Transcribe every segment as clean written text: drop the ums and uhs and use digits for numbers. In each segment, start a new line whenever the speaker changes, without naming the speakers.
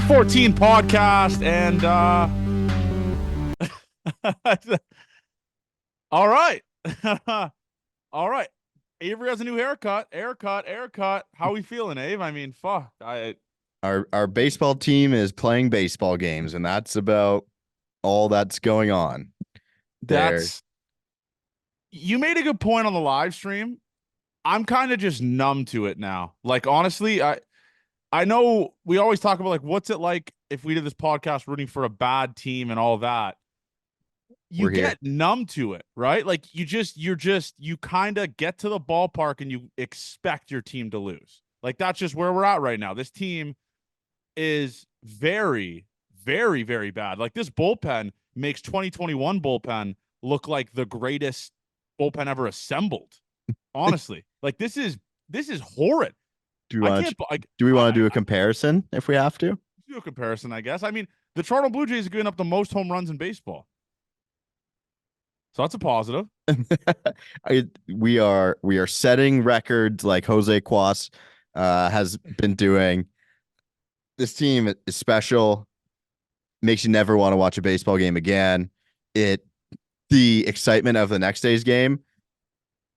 14 podcast and all right. All right. Avery has a new haircut. How we feeling, Ave? I mean, fuck.
Our baseball team is playing baseball games, and that's about all that's going on there.
That's you made a good point on the live stream. I'm kind of just numb to it now. Like honestly, I know we always talk about like what's it like if we did this podcast rooting for a bad team and all that. You
We're here.
get numb to it, right? Like you kind of get to the ballpark and you expect your team to lose. Like that's just where we're at right now. This team is very, very, very bad. Like this bullpen makes 2021 bullpen look like the greatest bullpen ever assembled. Honestly, like this is horrid.
Do we want to do a comparison if we have to?
Do a comparison, I guess. I mean, the Toronto Blue Jays are giving up the most home runs in baseball. So that's a positive.
We are setting records like Jose Cuas has been doing. This team is special. Makes you never want to watch a baseball game again. The excitement of the next day's game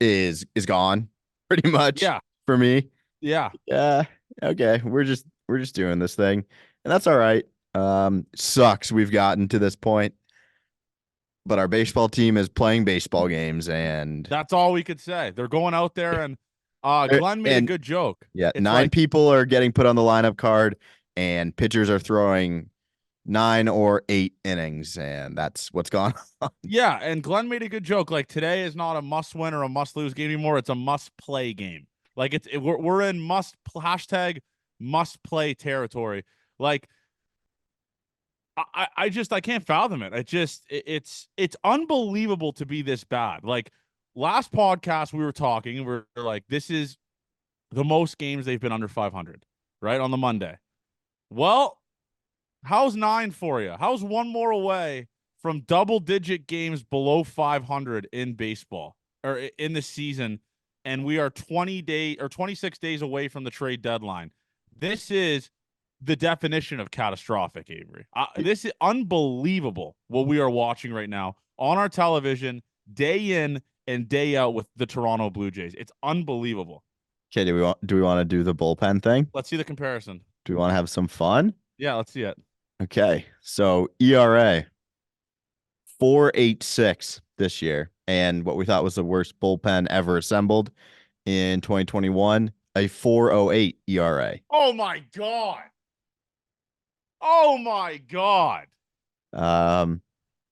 is gone pretty much.
Yeah.
For me.
Yeah.
Yeah. Okay. We're just doing this thing, and that's all right. Sucks we've gotten to this point, but our baseball team is playing baseball games, and
that's all we could say. They're going out there, and Glenn made a good joke.
Yeah, it's 9 people are getting put on the lineup card, and pitchers are throwing 9 or 8 innings, and that's what's gone on.
Yeah, and Glenn made a good joke. Like today is not a must win or a must lose game anymore. It's a must play game. Like we're in must play territory. Like I can't fathom it. It's unbelievable to be this bad. Like last podcast we were talking and we're like, this is the most games they've been under 500, right? On the Monday. Well, how's 9 for you? How's one more away from double-digit games below 500 in baseball or in the season? And we are 26 days away from the trade deadline. This is the definition of catastrophic, Avery. This is unbelievable what we are watching right now on our television, day in and day out with the Toronto Blue Jays. It's unbelievable.
Okay, do we want to do the bullpen thing?
Let's see the comparison.
Do we want to have some fun?
Yeah, let's see it.
Okay, so ERA 4.86 this year, and what we thought was the worst bullpen ever assembled in 2021, a 4.08 ERA.
Oh my god! Oh my god!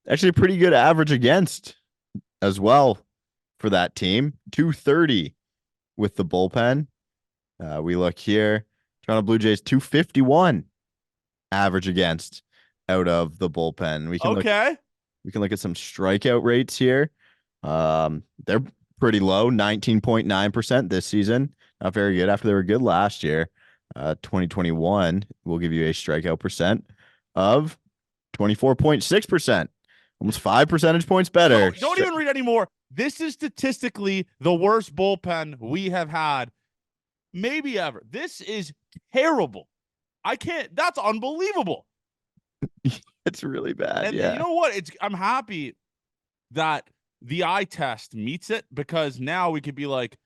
Actually, a pretty good average against as well for that team. 230 with the bullpen. We look here, Toronto Blue Jays 251 average against out of the bullpen. We can look at some strikeout rates here. They're pretty low, 19.9% this season. Not very good after they were good last year. 2021 will give you a strikeout percent of 24.6%, almost 5 percentage points better.
Don't even read anymore. This is statistically the worst bullpen we have had maybe ever. This is terrible. That's unbelievable.
It's really bad.
And
yeah.
You know what? I'm happy that the eye test meets it, because now we could be like,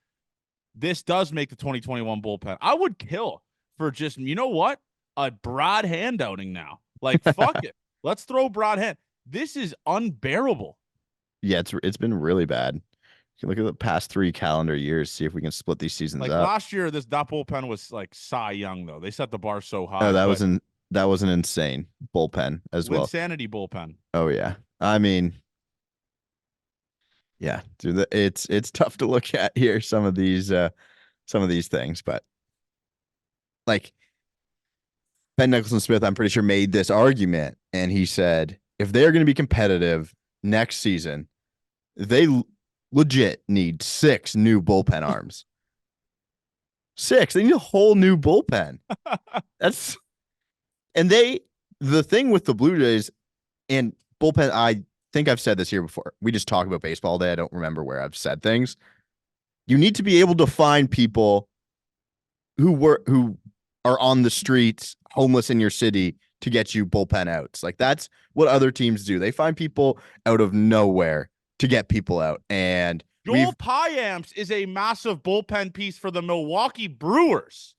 this does make the 2021 bullpen. I would kill for just, you know what? A Brad Hand outing now. Like, fuck it. Let's throw Brad Hand. This is unbearable.
Yeah, it's been really bad. You can look at the past 3 calendar years, see if we can split these seasons
like
up.
Last year, that bullpen was like Cy Young, though. They set the bar so high.
Oh, that was an insane bullpen as well.
Insanity bullpen.
Oh yeah. I mean, yeah, dude, it's tough to look at here, some of these things, but like Ben Nicholson-Smith, I'm pretty sure, made this argument, and he said if they're going to be competitive next season, they legit need 6 new bullpen arms. 6. They need a whole new bullpen. The thing with the Blue Jays and bullpen, I think I've said this here before. We just talk about baseball all day. I don't remember where I've said things. You need to be able to find people who are on the streets, homeless in your city to get you bullpen outs. Like that's what other teams do. They find people out of nowhere to get people out. And
Joel Payamps is a massive bullpen piece for the Milwaukee Brewers.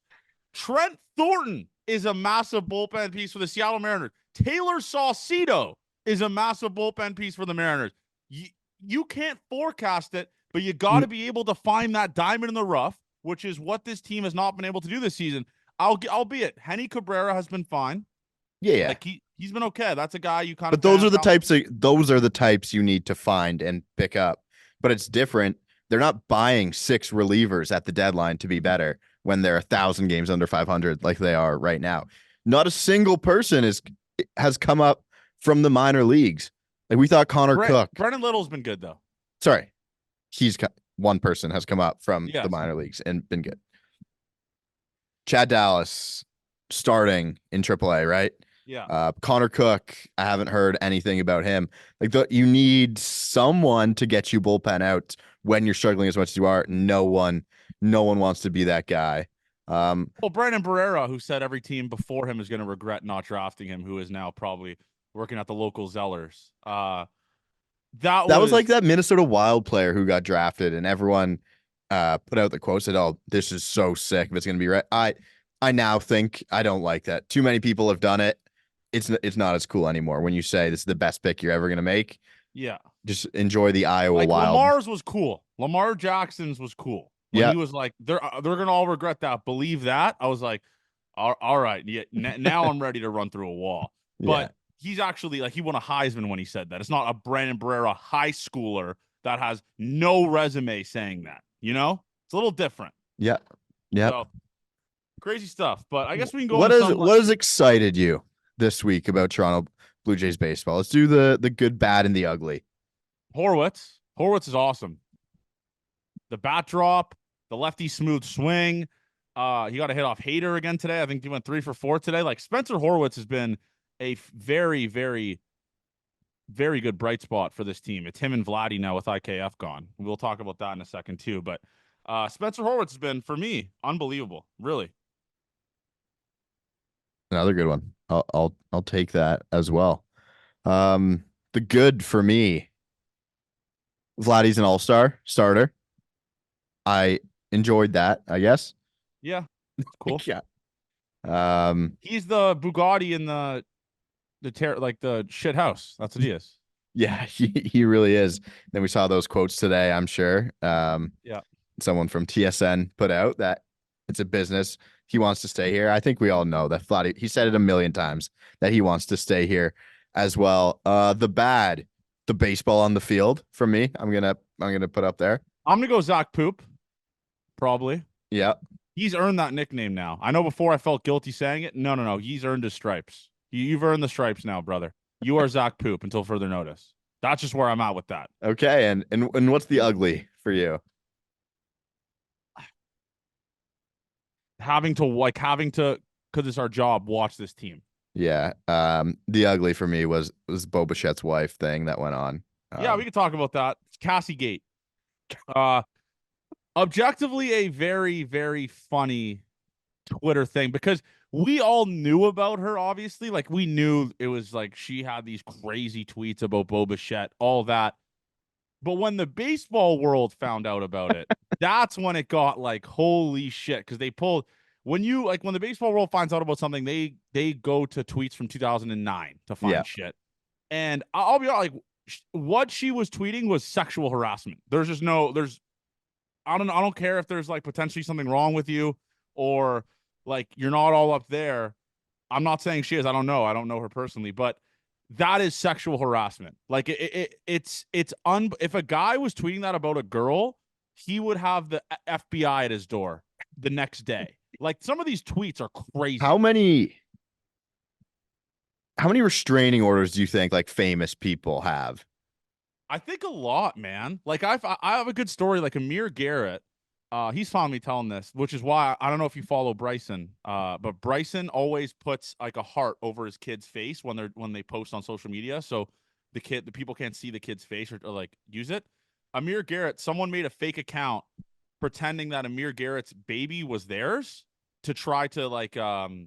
Trent Thornton is a massive bullpen piece for the Seattle Mariners. Taylor Saucedo is a massive bullpen piece for the Mariners. You can't forecast it, but you got to be able to find that diamond in the rough, which is what this team has not been able to do this season. Albeit, Henny Cabrera has been fine.
Yeah.
Like he's been okay. That's a guy you kind
but
of.
those are the types you need to find and pick up. But it's different. They're not buying 6 relievers at the deadline to be better when they're 1,000 games under 500 like they are right now. Not a single person has come up from the minor leagues. Like we thought Connor Cook.
Brennan Little's been good though.
Sorry. One person has come up from the minor leagues and been good. Chad Dallas starting in AAA, right?
Yeah.
Connor Cook, I haven't heard anything about him. Like you need someone to get you bullpen out when you're struggling as much as you are. No one wants to be that guy.
Well, Brandon Barrera, who said every team before him is going to regret not drafting him, who is now probably working at the local Zellers. That was
like that Minnesota Wild player who got drafted, and everyone put out the quote, said, "Oh, this is so sick. If it's going to be right." I now think I don't like that. Too many people have done it. It's not as cool anymore when you say this is the best pick you're ever going to make.
Yeah.
Just enjoy the Iowa Wild.
Lamar's was cool. Lamar Jackson's was cool. When he was like, they're going to all regret that. Believe that. I was like, all right. Yeah. Now I'm ready to run through a wall. But he's actually like, he won a Heisman when he said that. It's not a Brandon Barrera high schooler that has no resume saying that, It's a little different.
Yeah. Yeah.
So, crazy stuff. But I guess we can go.
What has excited you this week about Toronto Blue Jays baseball? Let's do the good, bad, and the ugly.
Horwitz is awesome. The bat drop, the lefty smooth swing. He got a hit off Hader again today. I think he went 3 for 4 today. Like Spencer Horwitz has been a very, very, very good bright spot for this team. It's him and Vladdy now with IKF gone. We'll talk about that in a second too. But Spencer Horwitz has been, for me, unbelievable. Really.
Another good one. I'll take that as well. The good for me, Vladdy's an all-star starter. I enjoyed that, I guess.
Yeah. Cool.
Yeah.
He's the Bugatti in the shit house. That's what he is.
Yeah, he really is. Then we saw those quotes today, I'm sure.
Yeah.
Someone from TSN put out that it's a business. He wants to stay here. I think we all know that Vladdy, he said it a million times that he wants to stay here as well. The bad, the baseball on the field from me. I'm gonna put up there.
I'm gonna go Zach Poop. Probably.
Yeah.
He's earned that nickname now. I know before I felt guilty saying it. No. He's earned his stripes. You've earned the stripes now, brother. You are Zach Poop until further notice. That's just where I'm at with that.
Okay. And what's the ugly for you?
Having to, because it's our job, watch this team.
Yeah. The ugly for me was Bo Bichette's wife thing that went on.
Yeah, we can talk about that. It's Cassie Gate. Objectively a very, very funny Twitter thing because we all knew about her, obviously. Like, we knew it was like she had these crazy tweets about Bo Bichette, all that. But when the baseball world found out about it, that's when it got like, holy shit. Because they pulled, when the baseball world finds out about something, they go to tweets from 2009 to find shit. And I'll be honest, like, what she was tweeting was sexual harassment. I don't care if there's like potentially something wrong with you or like you're not all up there. I'm not saying she is. I don't know. I don't know her personally, but that is sexual harassment. Like if a guy was tweeting that about a girl, he would have the FBI at his door the next day. Like some of these tweets are crazy.
How many restraining orders do you think like famous people have?
I think a lot, man. Like I have a good story. Like Amir Garrett, he's found me telling this, which is why I don't know if you follow Bryson, but Bryson always puts like a heart over his kid's face when they post on social media, so the people can't see the kid's face or like use it. Amir Garrett, someone made a fake account pretending that Amir Garrett's baby was theirs, to try to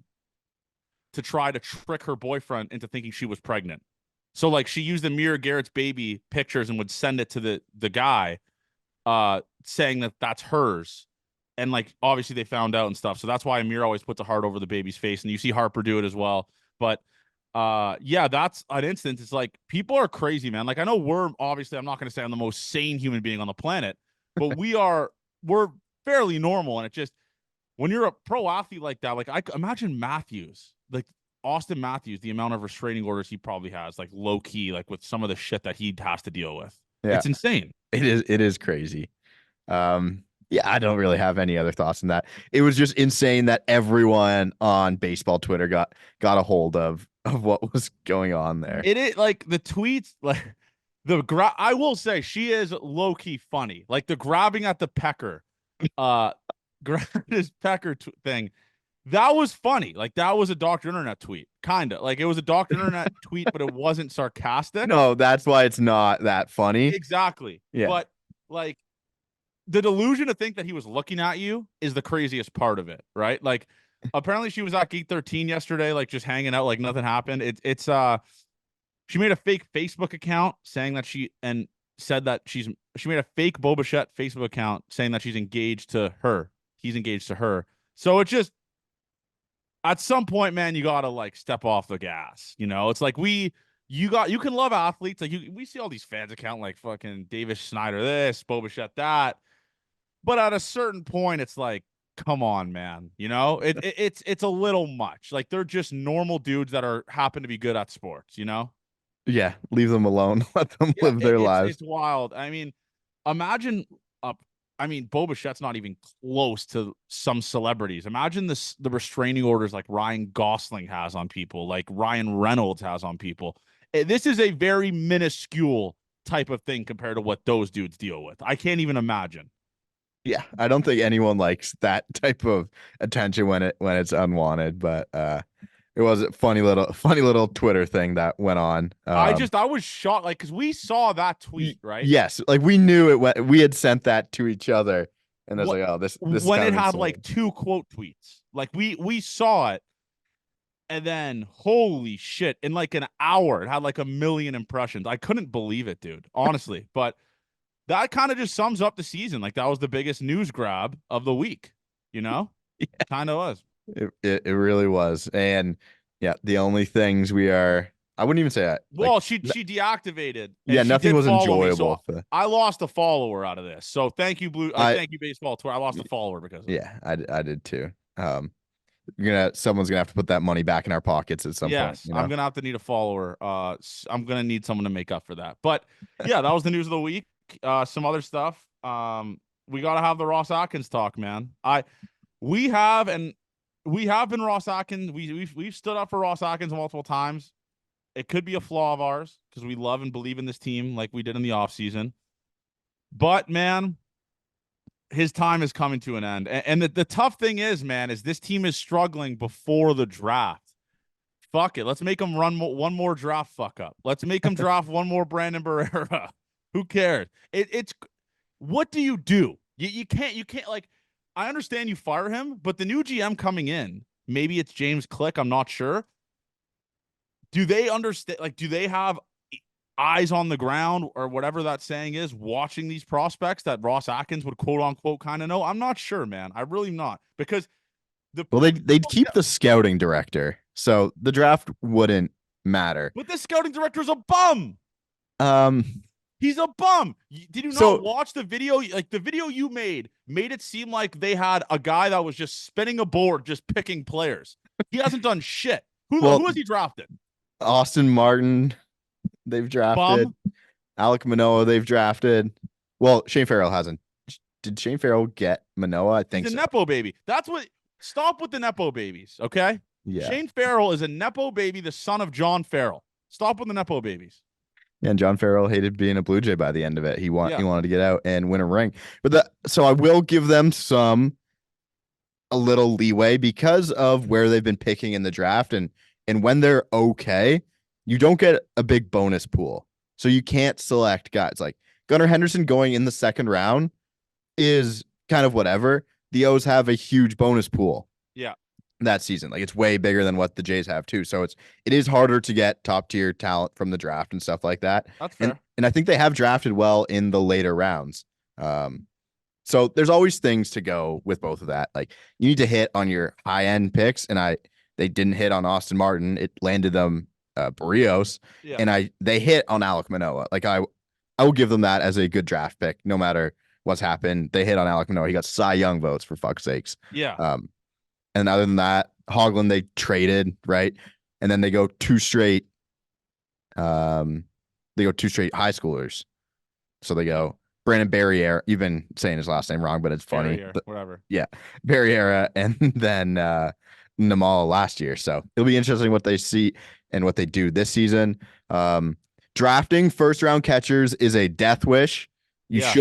trick her boyfriend into thinking she was pregnant. So like she used Amira Garrett's baby pictures and would send it to the guy, saying that that's hers. And like obviously they found out and stuff. So that's why Amir always puts a heart over the baby's face. And you see Harper do it as well. But yeah, that's an instance. It's like people are crazy, man. Like I know we're obviously, I'm not gonna say I'm the most sane human being on the planet, but we're fairly normal. And it just when you're a pro athlete like that, like I imagine Matthews, like Austin Matthews, the amount of restraining orders he probably has, like low key, like with some of the shit that he has to deal with.
Yeah,
It's insane.
it is crazy. Yeah, I don't really have any other thoughts on that. It was just insane that everyone on baseball Twitter got a hold of what was going on there.
It is like the tweets, like I will say she is low key funny. Like the grabbing at the pecker, grabbing his pecker thing. That was funny. Like that was a Dr. Internet tweet, kind of like it was a Dr. Internet tweet, but it wasn't sarcastic.
No, that's why it's not that funny.
Exactly.
Yeah.
But like the delusion to think that he was looking at you is the craziest part of it, right? Like apparently she was at Gate 13 yesterday, like just hanging out, like nothing happened. It's she made a fake Facebook account saying that she made a fake Boba Fett Facebook account saying that she's engaged to her. He's engaged to her. So it just at some point, man, you gotta like step off the gas. You know, it's like you can love athletes. Like we see all these fans account like fucking Davis Snyder this, Boba Fett that. But at a certain point, it's like, come on, man. You know, it's a little much. Like they're just normal dudes that happen to be good at sports, you know?
Yeah, leave them alone. Let them live their lives.
It's wild. I mean, imagine Boba Fett's not even close to some celebrities. Imagine the restraining orders like Ryan Gosling has on people, like Ryan Reynolds has on people. This is a very minuscule type of thing compared to what those dudes deal with. I can't even imagine.
Yeah, I don't think anyone likes that type of attention when it's unwanted, but it was a funny little Twitter thing that went on.
I was shocked, like, because we saw that tweet, right?
Yes, like we knew it. We had sent that to each other, and it's like, oh, this
when it had like 2 quote tweets, like we saw it, and then holy shit, in like an hour, it had like 1 million impressions. I couldn't believe it, dude, honestly. But that kind of just sums up the season. Like that was the biggest news grab of the week, you know? Yeah. Kind of was.
It really was. And yeah, the only things I wouldn't even say that.
Well, like, she deactivated.
Yeah, nothing was enjoyable.
Me, so I lost a follower out of this. So thank you, thank you, baseball tour. I lost a follower because of
yeah, I did too. Someone's gonna have to put that money back in our pockets at some point.
Yes, you know? I'm gonna have to need a follower. I'm gonna need someone to make up for that. But yeah, that was the news of the week. Some other stuff. We gotta have the Ross Atkins talk, man. We have been Ross Atkins. We've stood up for Ross Atkins multiple times. It could be a flaw of ours because we love and believe in this team like we did in the offseason. But man, his time is coming to an end. And the tough thing is, man, is this team is struggling before the draft. Fuck it. Let's make them run one more draft fuck up. Let's make them draft one more Brandon Barrera. Who cares? It's what do? You can't like, I understand you fire him, but the new GM coming in, maybe it's James Click, I'm not sure. Do they understand? Like, do they have eyes on the ground or whatever that saying is, watching these prospects that Ross Atkins would quote unquote kind of know? I'm not sure, man. I really not, because
they'd keep the scouting director, so the draft wouldn't matter.
But the scouting director is a bum. He's a bum. Did you not watch the video? Like the video you made it seem like they had a guy that was just spinning a board, just picking players. He hasn't done shit. Who has he drafted?
Austin Martin, they've drafted. Alek Manoah, they've drafted. Well, Shane Farrell hasn't. Did Shane Farrell get Manoah? I think
he's a
so.
Nepo baby. That's what. Stop with the Nepo babies, okay?
Yeah.
Shane Farrell is a Nepo baby, the son of John Farrell. Stop with the Nepo babies.
Yeah, and John Farrell hated being a Blue Jay by the end of it. He wanted to get out and win a ring. So I will give them a little leeway because of where they've been picking in the draft, and when they're okay, you don't get a big bonus pool. So you can't select guys like Gunnar Henderson going in the second round is kind of whatever. The O's have a huge bonus pool.
Yeah,
that season. Like it's way bigger than what the Jays have too. So it is harder to get top tier talent from the draft and stuff like that.
that's
And
fair.
and I think they have drafted well in the later rounds. So there's always things to go with both of that. Like you need to hit on your high end picks, and they didn't hit on Austin Martin. It landed them Barrios,
Yeah,
and they hit on Alek Manoah. Like I will give them that as a good draft pick, no matter what's happened. They hit on Alek Manoah. He got Cy Young votes for fuck's sakes.
yeah.
Um, and other than that, Hoagland they traded, right? And then um they go two straight high schoolers. So they go Brandon Barriere. You've been saying his last name wrong, but it's funny.
Barrier, whatever.
Yeah. Barriera and then Namala last year. So it'll be interesting what they see and what they do this season. Drafting first round catchers is a death wish.
Yes.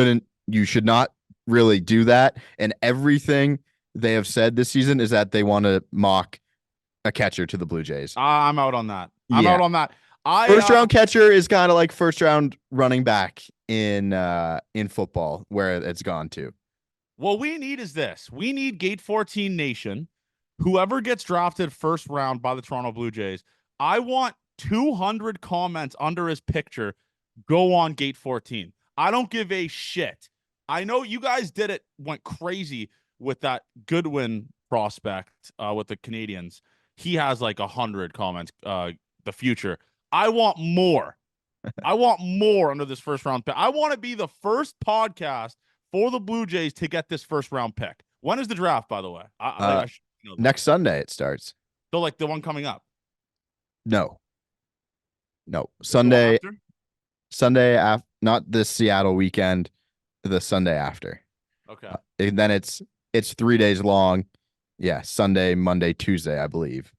You should not really do that. And everything they have said this season is that they want to mock a catcher to the Blue Jays.
I'm out on that. I'm
Yeah.
out on that.
First round catcher is kind of like first round running back in football where it's gone to.
What we need is this. We need Gate 14 Nation. Whoever gets drafted first round by the Toronto Blue Jays, I want 200 comments under his picture. Go on Gate 14. I don't give a shit. I know you guys went crazy with that Goodwin prospect with the Canadians. He has like 100 comments, the future. I want more. I want more under this first round pick. I want to be the first podcast for the Blue Jays to get this first round pick. When is the draft, by the way? I should know
next Sunday it starts.
So like the one coming up.
No. Sunday after, not this Seattle weekend, the Sunday after.
Okay.
And then it's 3 days long. Yeah, Sunday, Monday, Tuesday, I believe.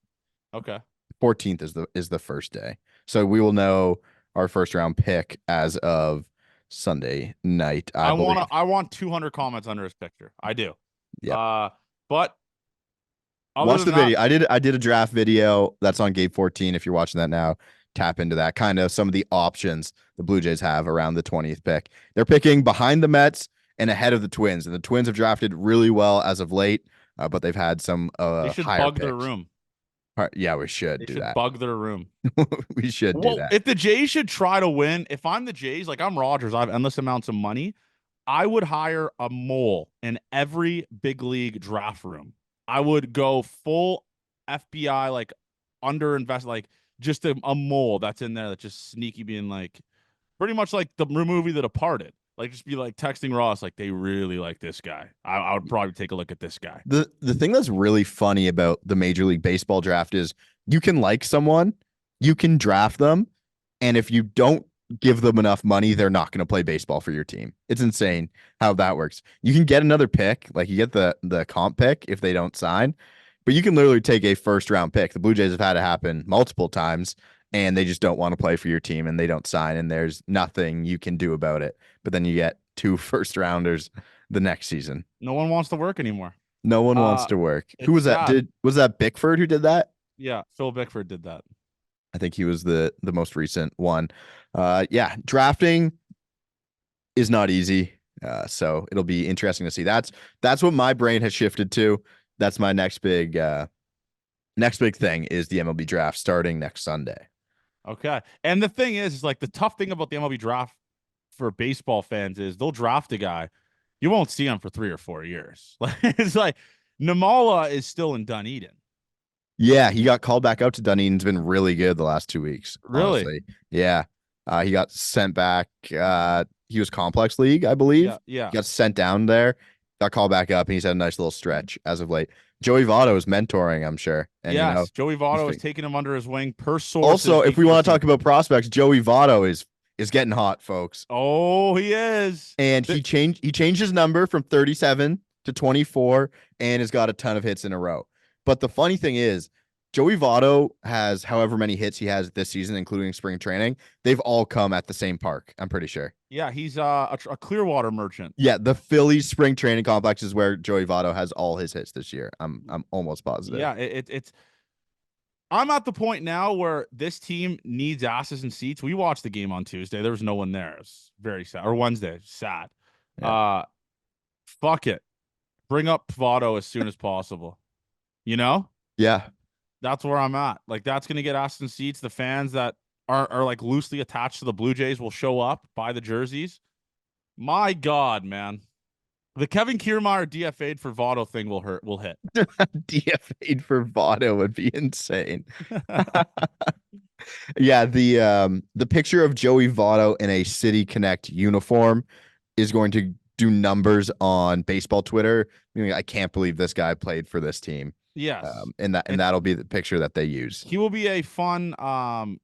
Okay.
14th is the first day. So we will know our first round pick as of Sunday night. I
want 200 comments under his picture. I do.
Yeah.
But
watch the video. I did a draft video that's on Gate 14. If you're watching that now, tap into that. Kind of some of the options the Blue Jays have around the 20th pick. They're picking behind the Mets and ahead of the Twins. And the Twins have drafted really well as of late, but they've had some
they should
higher
bug
picks.
their room.
Yeah, we should
do that. Bug their room.
We should do that.
If the Jays should try to win, if I'm the Jays, like I'm Rogers, I have endless amounts of money. I would hire a mole in every big league draft room. I would go full FBI, like underinvest, like just a mole that's in there that's just sneaky, being like pretty much like the movie The Departed. Like just be like texting Ross, like they really like this guy. I would probably take a look at this guy.
The thing that's really funny about the Major League Baseball draft is you can like someone, you can draft them, and if you don't give them enough money, they're not going to play baseball for your team. It's insane how that works. You can get another pick, like you get the comp pick if they don't sign, but you can literally take a first round pick. The Blue Jays have had it happen multiple times, and they just don't want to play for your team and they don't sign, and there's nothing you can do about it. But then you get 2 first rounders the next season.
No one wants to work anymore.
No one wants to work. Who was that? Was that Bickford who did that?
Yeah, Phil Bickford did that.
I think he was the most recent one. Yeah, drafting is not easy. So it'll be interesting to see. That's what my brain has shifted to. That's my next big thing is the MLB draft starting next Sunday.
Okay. And the thing is like the tough thing about the MLB draft for baseball fans is they'll draft a guy. You won't see him for 3 or 4 years. It's like Namala is still in Dunedin.
Yeah, he got called back out to Dunedin. He's been really good the last 2 weeks.
Really?
Honestly. Yeah. He got sent back. He was Complex League, I believe.
Yeah.
He got sent down there, got called back up, and he's had a nice little stretch as of late. Joey Votto is mentoring, I'm sure. And,
yes, Joey Votto is taking him under his wing per source.
Also, if we want to talk about prospects, Joey Votto is getting hot, folks.
Oh, he is.
And he changed his number from 37 to 24 and has got a ton of hits in a row. But the funny thing is, Joey Votto has however many hits he has this season, including spring training. They've all come at the same park, I'm pretty sure.
Yeah, he's a Clearwater merchant.
Yeah, the Phillies spring training complex is where Joey Votto has all his hits this year. I'm almost positive.
Yeah, it's I'm at the point now where this team needs asses and seats. We watched the game on Tuesday. There was no one there. It was very sad. Or Wednesday, sad. Yeah. Fuck it. Bring up Votto as soon as possible. You know,
Yeah.
that's where I'm at. Like that's gonna get asked in seats. The fans that are like loosely attached to the Blue Jays will show up, buy the jerseys. My God, man. The Kevin Kiermaier DFA'd for Votto thing will hit.
DFA'd for Votto would be insane. Yeah, the picture of Joey Votto in a City Connect uniform is going to do numbers on baseball Twitter. I mean, I can't believe this guy played for this team.
Yes.
And
It's
that'll be the picture that they use.
he will be a fun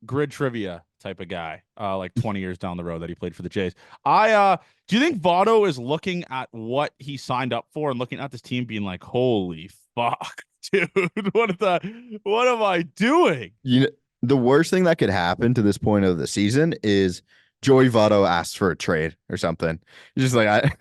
grid trivia type of guy, like 20 years down the road that he played for the Jays. I do you think Votto is looking at what he signed up for and looking at this team being like, holy fuck, dude, what am I doing?
You know, the worst thing that could happen to this point of the season is Joey Votto asks for a trade or something. You're just like,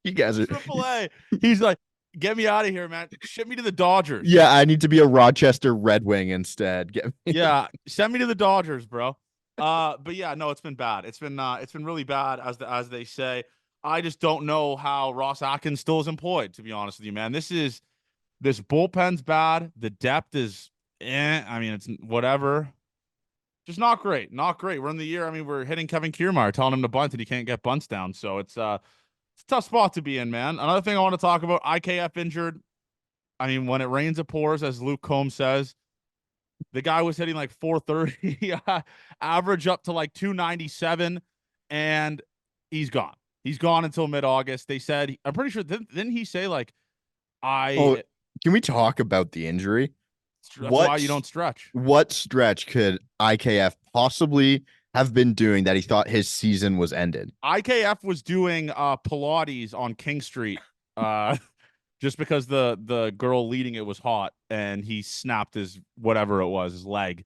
you guys are,
Triple A. He's like, get me out of here, man. Ship me to the Dodgers.
yeah, I need to be a Rochester Red Wing instead. Get me.
Yeah, send me to the Dodgers, bro. But yeah, no, it's been bad. It's been really bad as they say. I just don't know how Ross Atkins still is employed, to be honest with you, man. This bullpen's bad. The depth is I mean, it's whatever. Just not great. Not great. We're in the year. I mean, we're hitting Kevin Kiermaier, telling him to bunt and he can't get bunts down. So it's a tough spot to be in, man. Another thing I want to talk about, IKF injured. I mean, when it rains, it pours, as Luke Combs says. The guy was hitting like 430, average up to like 297, and he's gone. He's gone until mid-August. They said, I'm pretty sure, didn't he say like,
Oh,
I,
can we talk about the injury?
that's why
What
you don't stretch.
what stretch could IKF possibly have been doing that he thought his season was ended?
IKF was doing Pilates on King Street just because the girl leading it was hot and he snapped his whatever it was, his leg.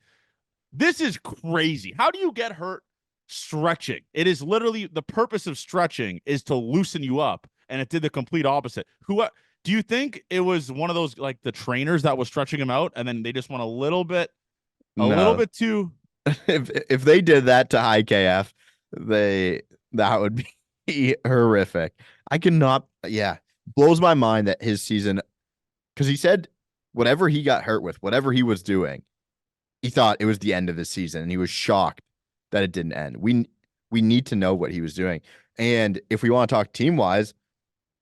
This is crazy. How do you get hurt stretching? It is literally the purpose of stretching is to loosen you up, and it did the complete opposite. Who do you think it was one of those like the trainers that was stretching him out, and then they just went a little
No.
bit too
If they did that to IKF, that would be horrific. I cannot, yeah, blows my mind that his season, because he said whatever he got hurt with, whatever he was doing, he thought it was the end of his season, and he was shocked that it didn't end. We need to know what he was doing, and if we want to talk team wise,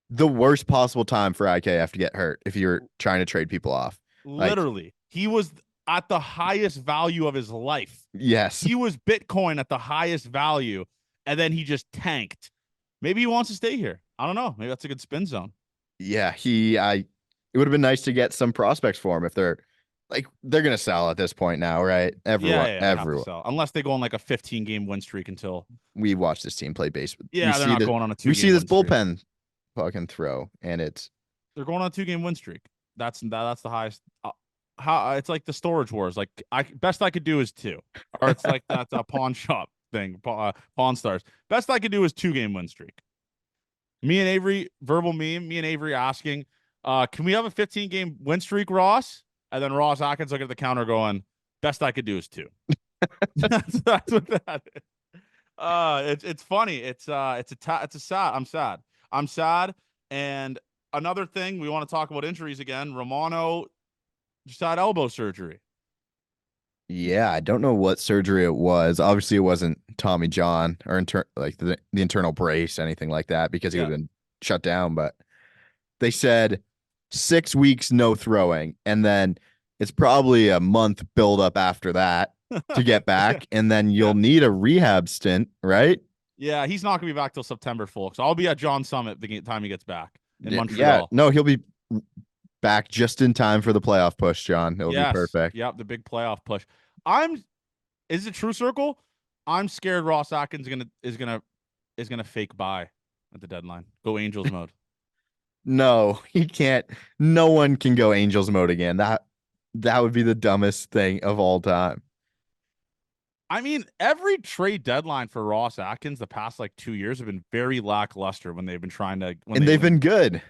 the worst possible time for IKF to get hurt if you're trying to trade people off. Like,
literally. He was at the highest value of his life.
yes,
He was Bitcoin at the highest value, and then he just tanked. Maybe he wants to stay here. I don't know. Maybe that's a good spin zone.
yeah, it would have been nice to get some prospects for him if they're gonna sell at this point now, right?
Yeah, they have to
Everyone.
sell unless they go on like a 15-game win streak until.
We watch this team play baseball.
Yeah, they're not going on a
We see
two-game
this
win streak.
bullpen fucking throw, and it's
They're going on a 2-game win streak. That's the highest. How it's like the Storage Wars. Like best I could do is 2, or it's like that's a pawn shop thing. Pawn Stars. Best I could do is 2-game win streak. Me and Avery verbal meme. Me and Avery asking, can we have a 15-game win streak, Ross? And then Ross Atkins looking at the counter going, best I could do is 2. that's what that is. It's funny. It's sad. I'm sad. I'm sad. And another thing, we want to talk about injuries again. Romano just had elbow surgery.
yeah. I don't know what surgery it was. Obviously, it wasn't Tommy John or like the internal brace, anything like that, because he would have been shut down. But they said 6 weeks no throwing, and then it's probably a month build up after that to get back, and then you'll need a rehab stint, right?
Yeah, he's not gonna be back till September, folks. I'll be at John Summit the time he gets back in
Yeah,
Montreal.
no, he'll be back just in time for the playoff push, John. It'll be perfect.
Yep, the big playoff push. I'm is it True Circle? I'm scared Ross Atkins is gonna fake buy at the deadline. Go Angels mode.
No, he can't. No one can go Angels mode again. That would be the dumbest thing of all time.
I mean, every trade deadline for Ross Atkins the past like 2 years have been very lackluster when they've been trying to
They've been good.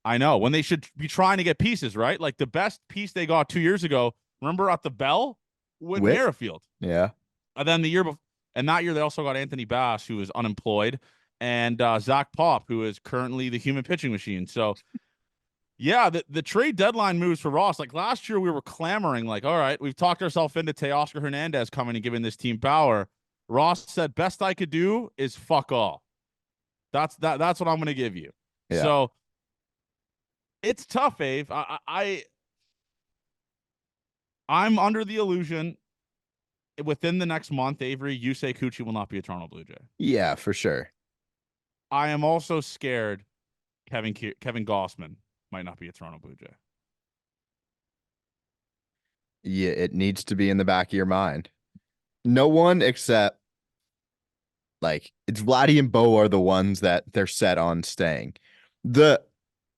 I know when they should be trying to get pieces, right? Like the best piece they got 2 years ago, remember at the Bell with Merrifield.
Yeah.
And then the year before, and that year they also got Anthony Bass, who is unemployed, and Zach Pop, who is currently the human pitching machine. So Yeah, the trade deadline moves for Ross. Like last year, we were clamoring, like, all right, we've talked ourselves into Teoscar Hernandez coming and giving this team power. Ross said, best I could do is fuck all. That's what I'm gonna give you.
Yeah.
So it's tough, Ave. I'm under the illusion within the next month, Avery, Yusei Kikuchi will not be a Toronto Blue Jay.
Yeah, for sure.
I am also scared Kevin Gossman might not be a Toronto Blue Jay.
Yeah, it needs to be in the back of your mind. No one except like it's Vladdy and Bo are the ones that they're set on staying. The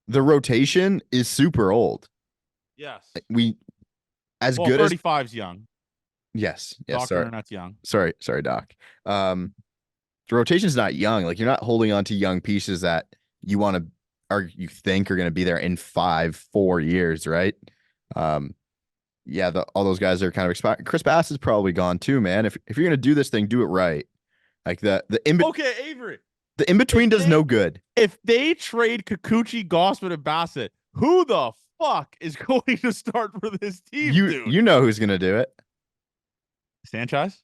rotation is super old.
Yes.
We as
well,
good
35's young.
Yes.
Dr.
Sorry.
Internet's young.
Sorry, Doc. The rotation's not young. Like you're not holding on to young pieces that you want to or you think are going to be there in 4 years, right? Yeah, all those guys are kind of expired. Chris Bass is probably gone too, man. If you're gonna do this thing, do it right. Like the
okay, Avery.
The in between does no good.
If they trade Kikuchi, Gossman, and Bassett, who the fuck is going to start for this team, dude?
You know who's gonna do it.
Sanchez?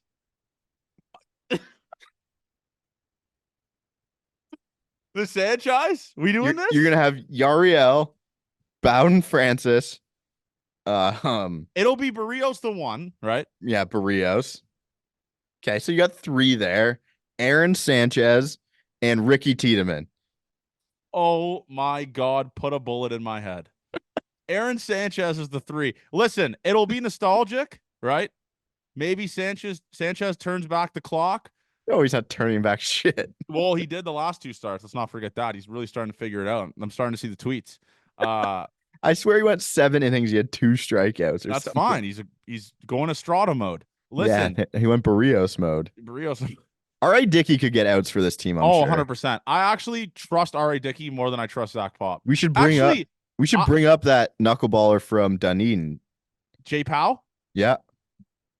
The Sanchez? We doing this?
You're gonna have Yariel, Bowden Francis.
It'll be Barrios the one, right?
Yeah, Barrios. Okay, so you got 3 there. Aaron Sanchez and Ricky Tiedemann.
Oh my God, put a bullet in my head. Aaron Sanchez is the 3. Listen, it'll be nostalgic, right? Maybe Sanchez turns back the clock.
Oh, he's not turning back shit.
Well, he did the last 2 starts. Let's not forget that. He's really starting to figure it out. I'm starting to see the tweets.
I swear he went 7 innings. He had 2 strikeouts.
That's
something.
fine. He's going Estrada mode. Listen,
yeah, he went Barrios mode. R.A. Dickey could get outs for this team. I'm sure.
100%. I actually trust R.A. Dickey more than I trust Zach Pop.
We should bring up that knuckleballer from Dunedin.
Jay Powell?
Yeah.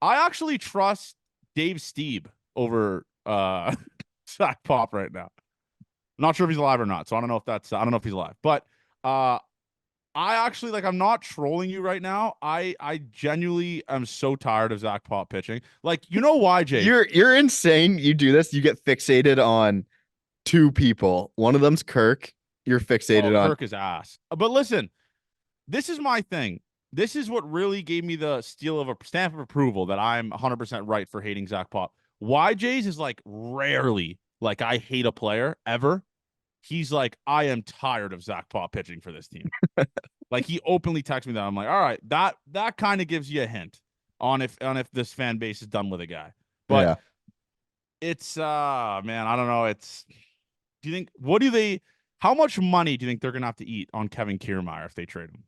I actually trust Dave Steeb over Zach Pop right now. I'm not sure if he's alive or not, so I don't know if he's alive. But I actually I'm not trolling you right now. I genuinely am so tired of Zach Pop pitching. Like, you know why, Jay?
You're insane. You do this, you get fixated on 2 people. One of them's Kirk. You're fixated on
Kirk is ass. But listen, this is my thing. This is what really gave me the stamp of approval that I'm 100% right for hating Zach Pop. YJ's is rarely I hate a player ever. He's like, I am tired of Zach Pop pitching for this team. He openly texted me that. I'm like, all right, that kind of gives you a hint on if this fan base is done with a guy. But yeah. It's man, I don't know. How much money do you think they're gonna have to eat on Kevin Kiermaier if they trade him?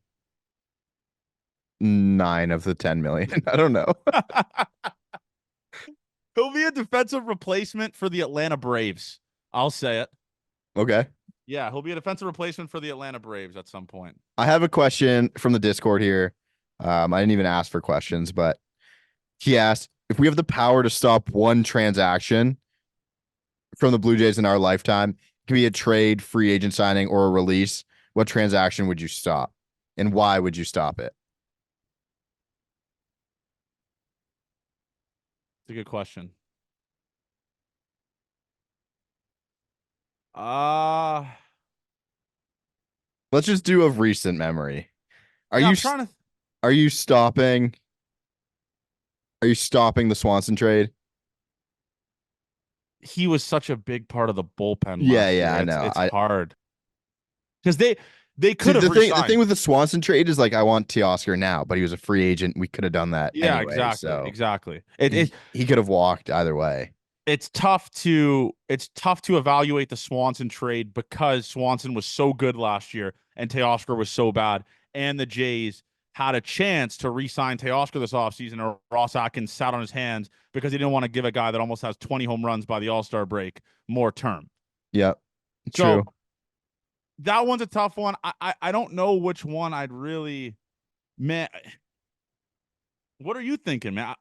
9 of the 10 million. I don't know.
He'll be a defensive replacement for the Atlanta Braves. I'll say it.
Okay.
Yeah, he'll be a defensive replacement for the Atlanta Braves at some point.
I have a question from the Discord here. I didn't even ask for questions, but he asked if we have the power to stop one transaction from the Blue Jays in our lifetime, it could be a trade, free agent signing, or a release. What transaction would you stop? And why would you stop it?
It's a good question.
Let's just do of recent memory. Are you stopping the Swanson trade?
He was such a big part of the bullpen.
Yeah, I know.
It's hard. Because they could have
the thing with the Swanson trade is I want Teoscar now, but he was a free agent. We could have done that.
Yeah,
anyway,
exactly.
He could have walked either way.
It's tough to evaluate the Swanson trade because Swanson was so good last year and Teoscar was so bad, and the Jays had a chance to re-sign Teoscar this offseason, or Ross Atkins sat on his hands because he didn't want to give a guy that almost has 20 home runs by the All-Star break more term.
Yeah,
true. So, that one's a tough one. I don't know which one I'd really, man. What are you thinking, man?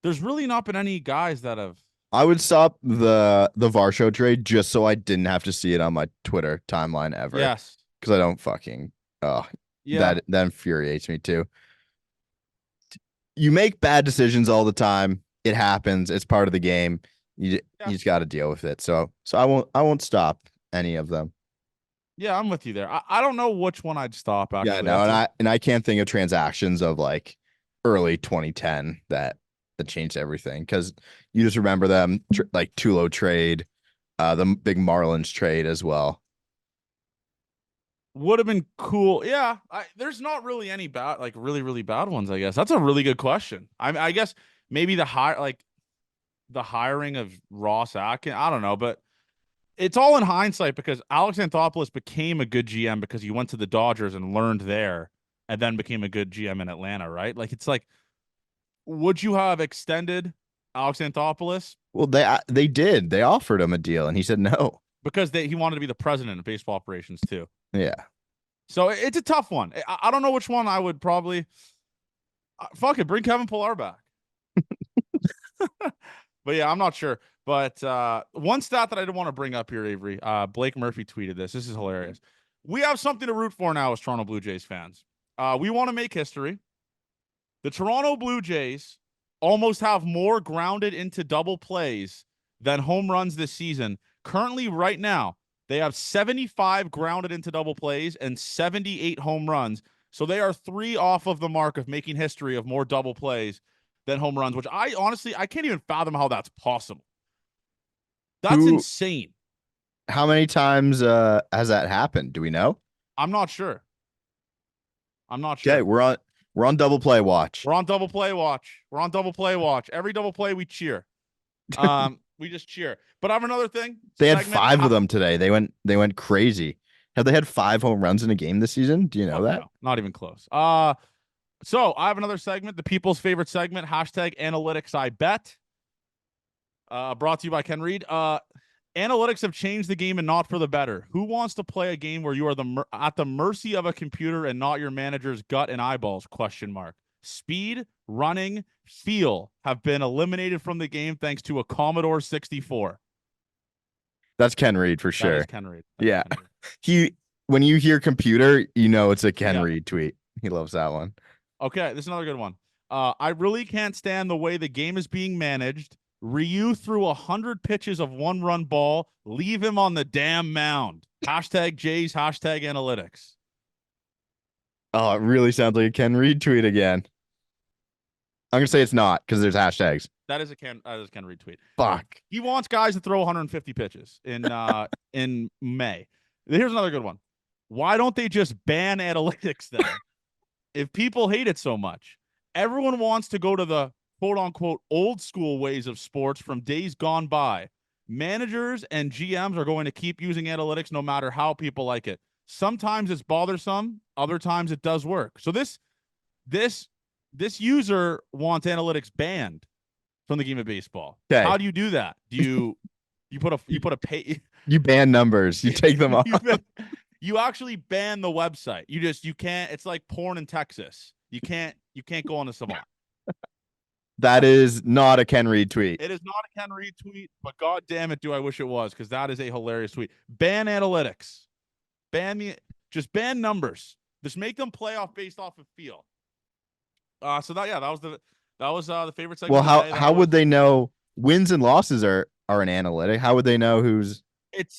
There's really not been any guys that have.
I would stop the Varsho trade just so I didn't have to see it on my Twitter timeline ever.
Yes,
because I don't fucking Oh,
Yeah.
that infuriates me too. You make bad decisions all the time. It happens. It's part of the game.
Yeah.
You just got to deal with it. So I won't stop any of them.
Yeah, I'm with you there. I don't know which one I'd stop
Yeah,
actually.
no, and I can't think of transactions of like early 2010 that changed everything because you just remember them like Tulo trade, the big Marlins trade as well.
Would have been cool. Yeah, there's not really any bad, like really, really bad ones. I guess that's a really good question. I guess maybe the hiring of Ross Atkin. I don't know, but it's all in hindsight because Alex Anthopoulos became a good GM because he went to the Dodgers and learned there, and then became a good GM in Atlanta. Right? Like it's like, would you have extended Alex Anthopoulos
Well, they did. They offered him a deal, and he said no.
because he wanted to be the president of baseball operations too?
Yeah.
So it's a tough one. I don't know which one I would probably. Fuck it, bring Kevin Pillar back. But yeah, I'm not sure. But one stat that I did want to bring up here, Avery, Blake Murphy tweeted this. This is hilarious. We have something to root for now as Toronto Blue Jays fans. We want to make history. The Toronto Blue Jays almost have more grounded into double plays than home runs this season. Currently, right now, they have 75 grounded into double plays and 78 home runs. So they are 3 off of the mark of making history of more double plays than home runs, which I honestly I can't even fathom how that's possible. That's
Who?
insane.
How many times has that happened? Do we know?
I'm not sure. I'm not
Okay,
sure.
we're on double play watch.
We're on double play watch. We're on double play watch. Every double play we cheer. We just cheer. But I have another thing.
They had
Segment.
5 of them today. They went crazy. Have they had 5 home runs in a game this season? Do you know
Fuck
that?
no, not even close. So I have another segment, the people's favorite segment, hashtag analytics I bet. Brought to you by Ken Reed. Analytics have changed the game and not for the better. Who wants to play a game where you are at the mercy of a computer and not your manager's gut and eyeballs? Question mark. Speed, running, feel have been eliminated from the game thanks to a Commodore 64.
That's Ken Reed for
That is
sure.
Ken Reed.
Yeah.
Ken Reed.
When you hear computer, you know it's a Ken
Yeah.
Reed tweet. He loves that one.
Okay, this is another good one. I really can't stand the way the game is being managed. Ryu threw 100 pitches of one-run ball. Leave him on the damn mound. Hashtag Jays, hashtag analytics.
Oh, it really sounds like a Ken Reed tweet again. I'm gonna say it's not because there's hashtags.
That is a Ken Reed tweet.
Fuck.
He wants guys to throw 150 pitches in May. Here's another good one. Why don't they just ban analytics then? If people hate it so much, everyone wants to go to the quote unquote old school ways of sports from days gone by. Managers and GMs are going to keep using analytics no matter how people like it. Sometimes it's bothersome, other times it does work. So this user wants analytics banned from the game of baseball.
Okay.
How do you do that? Do you put a pay
You ban numbers. You take them off.
you actually ban the website. You can't. It's like porn in Texas. You can't go on the Savant.
That is not a Ken Reed tweet.
It is not a Ken Reed tweet, but god damn it, do I wish it was, because that is a hilarious tweet. Ban analytics. Just ban numbers. Just make them play off based off of feel. So that was the favorite segment.
Well, how would they know wins and losses are an analytic? How would they know who's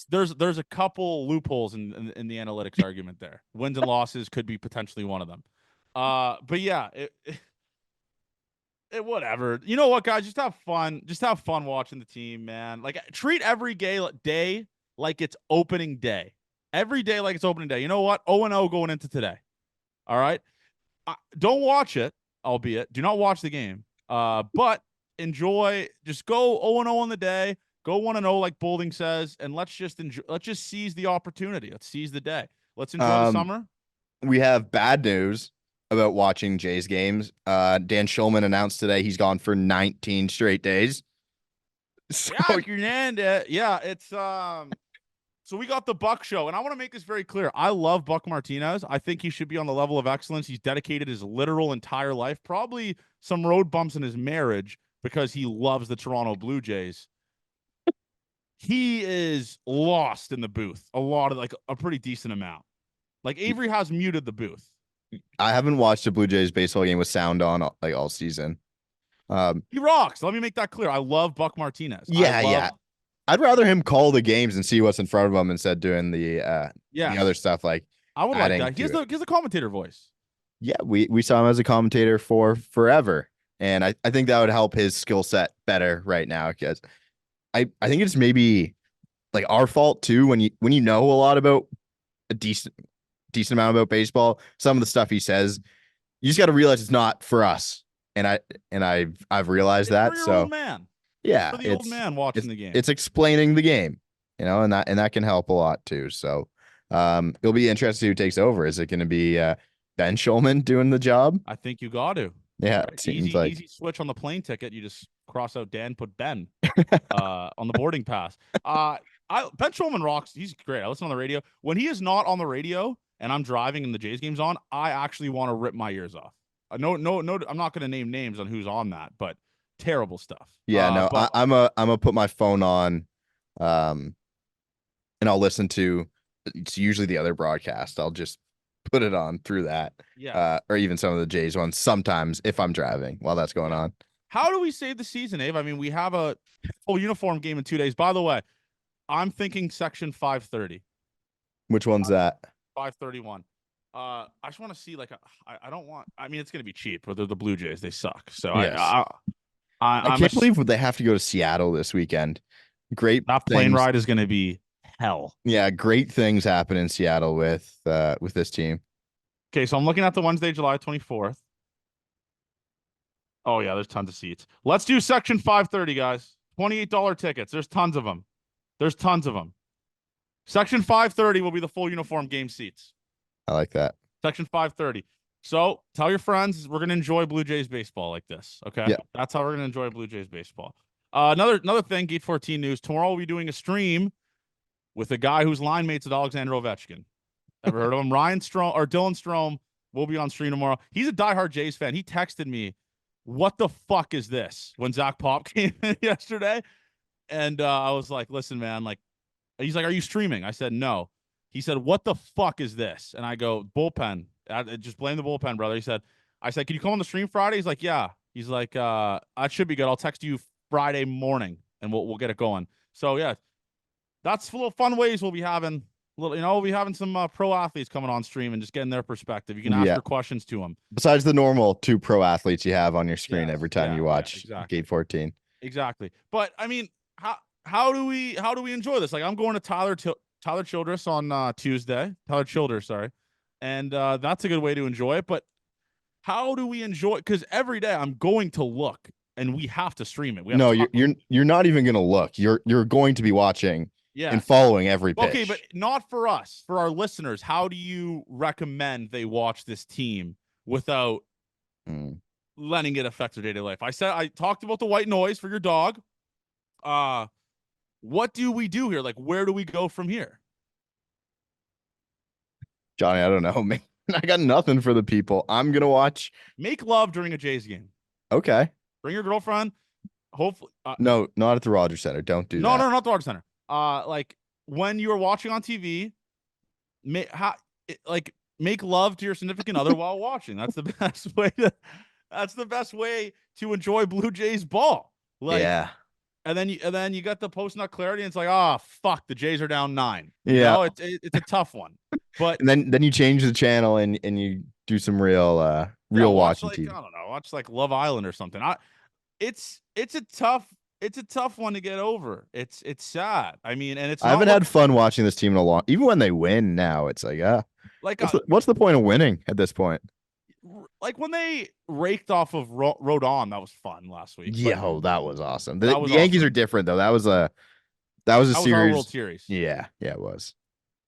there's a couple loopholes in the analytics argument there. Wins and losses could be potentially one of them. But yeah, it whatever. You know what, guys? Just have fun. Just have fun watching the team, man. Like treat every day like it's opening day. Every day like it's opening day. You know what? 0-0 going into today. All right. Don't watch it, albeit. Do not watch the game. But enjoy. Just go 0-0 on the day. Go 1-0 like Boulding says, and let's just enjoy. Let's just seize the opportunity. Let's seize the day. Let's enjoy the summer.
We have bad news about watching Jays games. Dan Schulman announced today he's gone for 19 straight days.
So, yeah, it's so we got the Buck show, and I want to make this very clear. I love Buck Martinez. I think he should be on the level of excellence. He's dedicated his literal entire life, probably some road bumps in his marriage because he loves the Toronto Blue Jays. He is lost in the booth a pretty decent amount. Like Avery has muted the booth.
I haven't watched a Blue Jays baseball game with sound on like all season.
He rocks. Let me make that clear. I love Buck Martinez.
Yeah. I'd rather him call the games and see what's in front of him instead of doing the other
Yes,
stuff like
I would like
adding
that. He has
to it.
the commentator voice.
Yeah, we saw him as a commentator for forever. And I think that would help his skill set better right now because I think it's maybe like our fault too when you know a lot about a decent amount about baseball. Some of the stuff he says, you just got to realize it's not for us. And I've realized
It's
that.
for your old
So
man. It's
yeah,
for the old man watching the game.
it's explaining the game, and that can help a lot too. So it'll be interesting who takes over. Is it going to be Ben Schulman doing the job?
I think you got to.
Yeah,
Right?
it seems like
Easy switch on the plane ticket. You just cross out Dan, put Ben on the boarding pass. Ben Schulman rocks. He's great. I listen on the radio. When he is not on the radio and I'm driving and the Jays game's on, I actually want to rip my ears off. No, I'm not going to name names on who's on that, but terrible stuff.
Yeah, no,
but
I'm gonna put my phone on, and I'll listen to. It's usually the other broadcast. I'll just put it on through that.
yeah.
Or even some of the Jays ones sometimes if I'm driving while that's going on.
How do we save the season, Abe? I mean, we have a full uniform game in 2 days. By the way, I'm thinking section 530.
Which one's that?
531. I just want to see I don't want. I mean, it's gonna be cheap, but they're the Blue Jays. They suck. So
Yes.
I
can't believe they have to go to Seattle this weekend. Great
that plane
things.
ride is gonna be hell.
Yeah, great things happen in Seattle with this team.
Okay, so I'm looking at the Wednesday, July 24th. Oh yeah, there's tons of seats. Let's do section 530, guys. $28 tickets. There's tons of them. Section 530 will be the full uniform game seats.
I like that.
Section 530. So tell your friends we're gonna enjoy Blue Jays baseball like this. Okay,
yeah,
that's how we're gonna enjoy Blue Jays baseball. Another thing, Gate 14 news. Tomorrow we'll be doing a stream with a guy whose line mates with Alexander Ovechkin. Ever heard of him? Ryan Strom or Dylan Strom will be on stream tomorrow. He's a diehard Jays fan. He texted me, "What the fuck is this?" when Zach Pop came in yesterday, and I was like, "Listen, man, like." He's like, "Are you streaming?" I said, "No." He said, "What the fuck is this?" And I go, "Bullpen. Just blame the bullpen, brother." I said, "Can you come on the stream Friday?" He's like, "Yeah." He's like, "That should be good. I'll text you Friday morning and we'll get it going." So yeah, that's a little fun ways we'll be having. We'll be having some pro athletes coming on stream and just getting their perspective. You can ask your questions to them.
Besides the normal 2 pro athletes you have on your screen every time you watch
exactly.
Gate 14.
Exactly. But I mean, how do we enjoy this? Like, I'm going to Tyler Childress on Tuesday. Tyler Childers, sorry, and that's a good way to enjoy it. But how do we enjoy it? Because every day I'm going to look, and we have to stream it.
No, you're not even going to look. You're going to be watching and following every pitch.
Okay, but not for us. For our listeners, how do you recommend they watch this team without letting it affect their day-to-day life? I talked about the white noise for your dog. What do we do here? Like, where do we go from here?
Johnny, I don't know, man. I got nothing for the people. I'm going to watch.
Make love during a Jays game.
Okay.
Bring your girlfriend. Hopefully.
No, not at the Rogers Center. Don't do that.
No, not the Rogers Center. Like, when you are watching on TV, make love to your significant other while watching. That's the best way to enjoy Blue Jays ball. Like, yeah. And then you got the post-nut clarity, and it's like, oh fuck, the Jays are down 9. You know, it's a tough one. But
and then you change the channel and you do some real watching TV.
I don't know, watch like Love Island or something. It's a tough one to get over. It's sad. I mean, and I
haven't had fun watching this team in a long. Even when they win now, it's like what's the point of winning at this point?
Like when they raked off of Rodon, that was fun last week.
Yeah, that was awesome. The Yankees are different though. That was a series.
World Series.
Yeah, it was.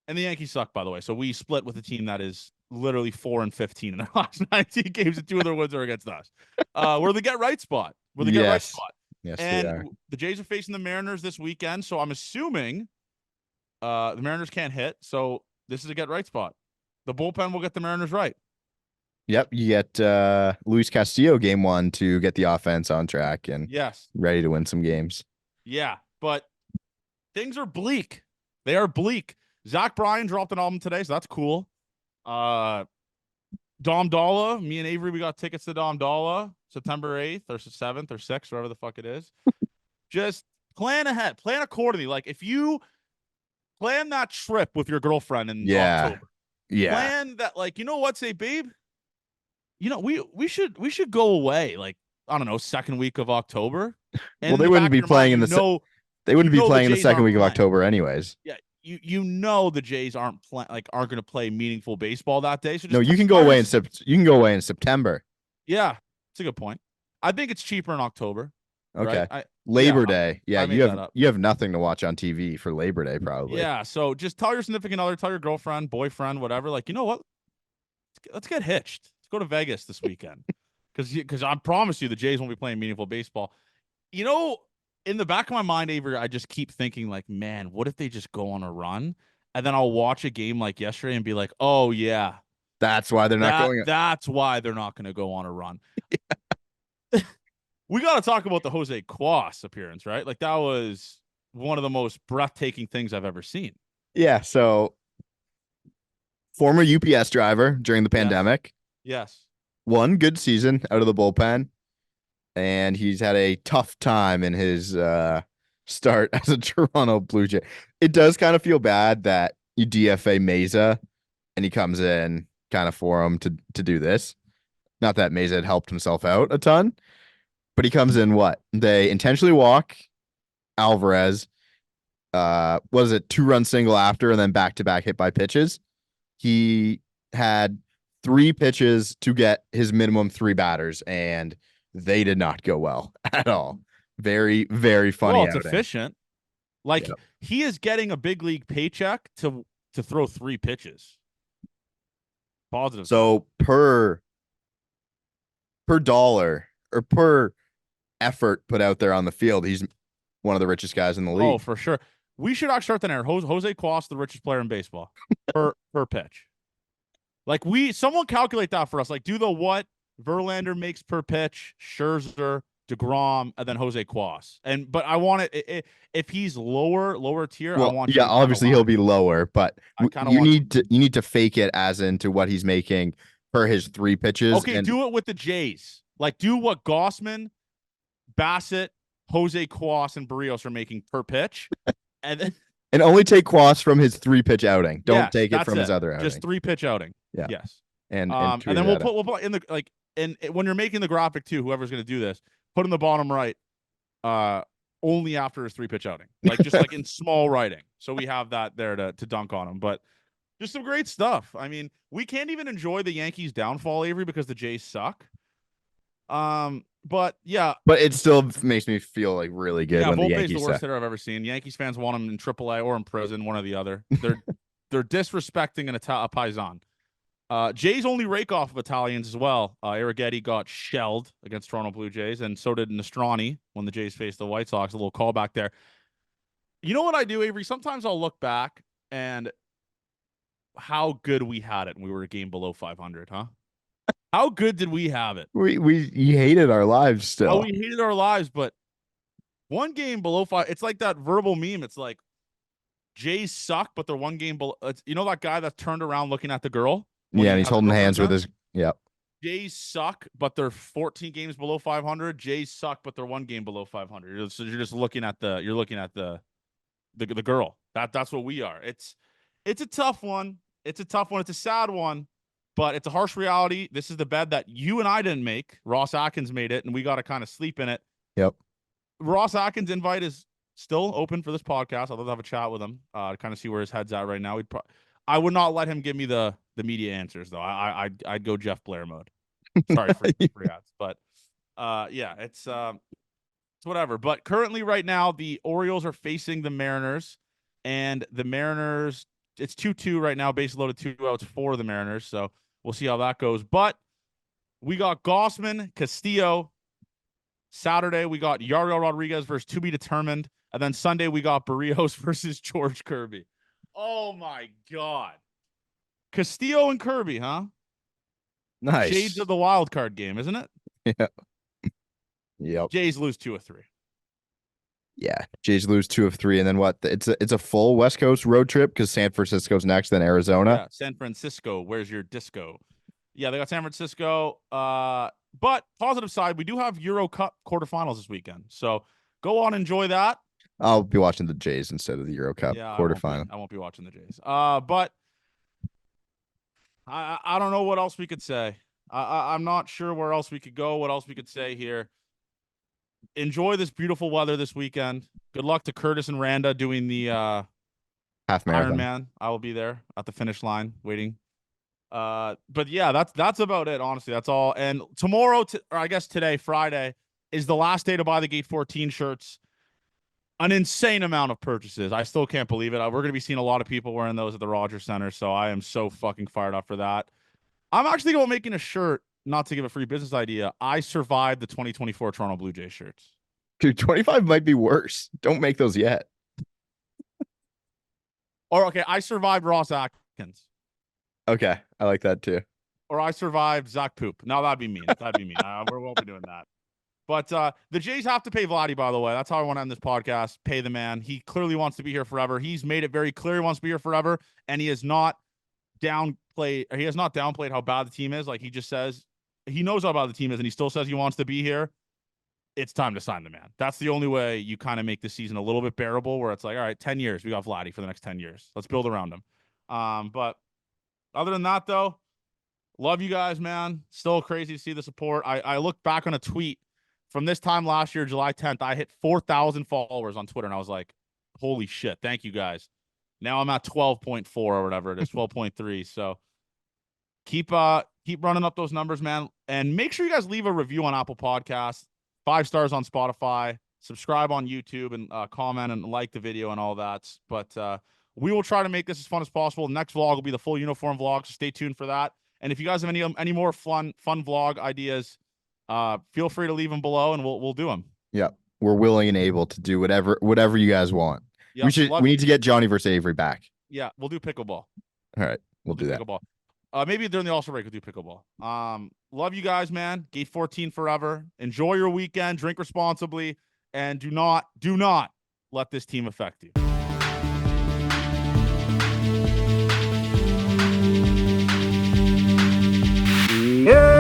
And the Yankees suck, by the way. So we split with a team that is literally 4-15 in their last 19 games, and 2 of their wins are against us. We're the get right spot. Yes,
and
they are. The Jays are facing the Mariners this weekend, so I'm assuming the Mariners can't hit. So this is a get right spot. The bullpen will get the Mariners right.
Yep, you get Luis Castillo game 1 to get the offense on track and ready to win some games.
Yeah, but things are bleak. They are bleak. Zach Bryan dropped an album today, so that's cool. Dom Dalla, me and Avery, we got tickets to Dom Dalla September 8th or 7th or 6th, whatever the fuck it is. Just plan ahead, plan accordingly. Like if you plan that trip with your girlfriend in
Yeah.
October,
Yeah.
plan that, like, you know what, say, babe, we should go away, like, I don't know, second week of October. And
Well,
in
they
the
wouldn't
back of
be
your mind,
playing in they wouldn't be
the
playing in the
Jays
second
aren't
week of
playing.
October anyways.
Yeah, the Jays aren't going to play meaningful baseball that day. So
No,
just
you can go away in you can go away in September.
Yeah, it's a good point. I think it's cheaper in October, right?
Okay. Labor Day. Yeah,
I made that up.
you have nothing to watch on TV for Labor Day probably.
Yeah, so just tell your significant other, tell your girlfriend, boyfriend, whatever. Like, you know what? Let's get hitched. Let's go to Vegas this weekend, because I promise you the Jays won't be playing meaningful baseball. You know, in the back of my mind, Avery, I just keep thinking, like, man, what if they just go on a run, and then I'll watch a game like yesterday and be like, oh yeah,
That's why they're not going.
that's why they're not going to go on a run. We got to talk about the Jose Cuas appearance, right? Like, that was one of the most breathtaking things I've ever seen.
Yeah, so former UPS driver during the pandemic.
Yes.
One good season out of the bullpen, and he's had a tough time in his start as a Toronto Blue Jay. It does kind of feel bad that you DFA Meza and he comes in kind of for him to do this. Not that Meza had helped himself out a ton, but he comes in what? They intentionally walk Alvarez. Was it 2-run single after and then back-to-back hit by pitches? He had 3 pitches to get his minimum 3 batters, and they did not go well at all. Very, very funny.
Well, it's efficient. Like, he is getting a big league paycheck to throw 3 pitches. Positive.
So per dollar or per effort put out there on the field, he's one of the richest guys in the league.
Oh, for sure. We should actually start the narrative. Jose Cuas, the richest player in baseball per pitch. Like, someone calculate that for us. Like, do the what Verlander makes per pitch, Scherzer, DeGrom, and then Jose Cuas. But I want it if he's lower tier.
Well,
I want
yeah, obviously he'll be lower, but you need to fake it as into what he's making per his 3 pitches.
Okay, do it with the Jays. Like, do what Gossman, Bassett, Jose Cuas, and Barrios are making per pitch, and then
only take Cuas from his 3-pitch outing. Don't take it from his other outing.
Just 3-pitch outing.
Yeah.
Yes.
And
then we'll put in the, like, and when you're making the graphic too, whoever's going to do this, put in the bottom right, only after his 3-pitch outing, like, just like in small writing, so we have that there to dunk on him. But just some great stuff. I mean, we can't even enjoy the Yankees' downfall, Avery, because the Jays suck. But yeah,
but it still makes me feel like really good.
Yeah,
when the
Volpe's
Yankees
the worst hitter I've ever seen. Yankees fans want him in AAA or in prison, one or the other. They're disrespecting a Paisan. Jays only rake off of Italians as well. Arrighetti got shelled against Toronto Blue Jays, and so did Nostrani when the Jays faced the White Sox. A little callback there. You know what I do, Avery? Sometimes I'll look back and how good we had it when we were a game below 500, huh? How good did we have it?
We hated our lives still.
Oh, we hated our lives, but one game below 5. It's like that verbal meme. It's like, Jays suck, but they're one game below. You know that guy that turned around looking at the girl?
Yeah, and he's holding hands with his. Yep.
Jays suck, but they're 14 games below 500. Jays suck, but they're 1 game below 500. So you're just looking at the girl. That's what we are. It's a tough one. It's a tough one. It's a sad one, but it's a harsh reality. This is the bed that you and I didn't make. Ross Atkins made it, and we got to kind of sleep in it.
Yep.
Ross Atkins' invite is still open for this podcast. I'd love to have a chat with him to kind of see where his head's at right now. I would not let him give me the media answers, though. I'd go Jeff Blair mode. Sorry for ads, but yeah, it's whatever. But currently, right now, the Orioles are facing the Mariners, and the Mariners, it's 2-2 right now, base loaded 2 outs for the Mariners. So we'll see how that goes. But we got Gossman, Castillo. Saturday, we got Yariel Rodriguez versus to be determined. And then Sunday, we got Barrios versus George Kirby. Oh, my God. Castillo and Kirby, huh?
Nice.
Shades of the wild card game, isn't it?
Yeah. Yep.
Jays lose 2 of 3.
Yeah, Jays lose 2 of 3, and then what? It's a full West Coast road trip because San Francisco's next, then Arizona.
Yeah, San Francisco. Where's your disco? Yeah, they got San Francisco. But positive side, we do have Euro Cup quarterfinals this weekend. So go on, enjoy that.
I'll be watching the Jays instead of the Euro Cup
Yeah,
quarterfinal.
I won't be watching the Jays. But I don't know what else we could say. I'm not sure where else we could go. What else we could say here? Enjoy this beautiful weather this weekend. Good luck to Curtis and Randa doing the
Half marathon.
Ironman. I will be there at the finish line waiting. But yeah, that's about it. Honestly, that's all. And tomorrow, or I guess today, Friday, is the last day to buy the Gate 14 shirts. An insane amount of purchases. I still can't believe it. We're going to be seeing a lot of people wearing those at the Rogers Center, so I am so fucking fired up for that. I'm actually going making a shirt, not to give a free business idea. I survived the 2024 Toronto Blue Jays shirts.
Dude, 25 might be worse. Don't make those yet.
Or okay, I survived Ross Atkins.
Okay, I like that too.
Or I survived Zach Poop. No, that'd be mean. That'd be mean. We won't be doing that. But the Jays have to pay Vladdy, by the way. That's how I want to end this podcast. Pay the man. He clearly wants to be here forever. He's made it very clear he wants to be here forever, and he has not downplayed how bad the team is. Like, he just says he knows how bad the team is, and he still says he wants to be here. It's time to sign the man. That's the only way you kind of make the season a little bit bearable, where it's like, all right, 10 years. We got Vladdy for the next 10 years. Let's build around him. But other than that, though, love you guys, man. Still crazy to see the support. I looked back on a tweet from this time last year, July 10th. I hit 4,000 followers on Twitter, and I was like, holy shit, thank you guys. Now I'm at 12.4 or whatever it is, 12.3. So keep running up those numbers, man. And make sure you guys leave a review on Apple Podcasts, 5 stars on Spotify, subscribe on YouTube, and comment and like the video and all that. But we will try to make this as fun as possible. Next vlog will be the full uniform vlog, so stay tuned for that. And if you guys have any more fun vlog ideas, feel free to leave them below, and we'll do them.
Yeah, we're willing and able to do whatever you guys want. Yep, we need to get Johnny versus Avery back.
Yeah, we'll do pickleball.
All right, we'll do that.
Pickleball. Maybe during the All-Star break, we'll do pickleball. Love you guys, man. Gate 14 forever. Enjoy your weekend. Drink responsibly, and do not let this team affect you.
Yeah.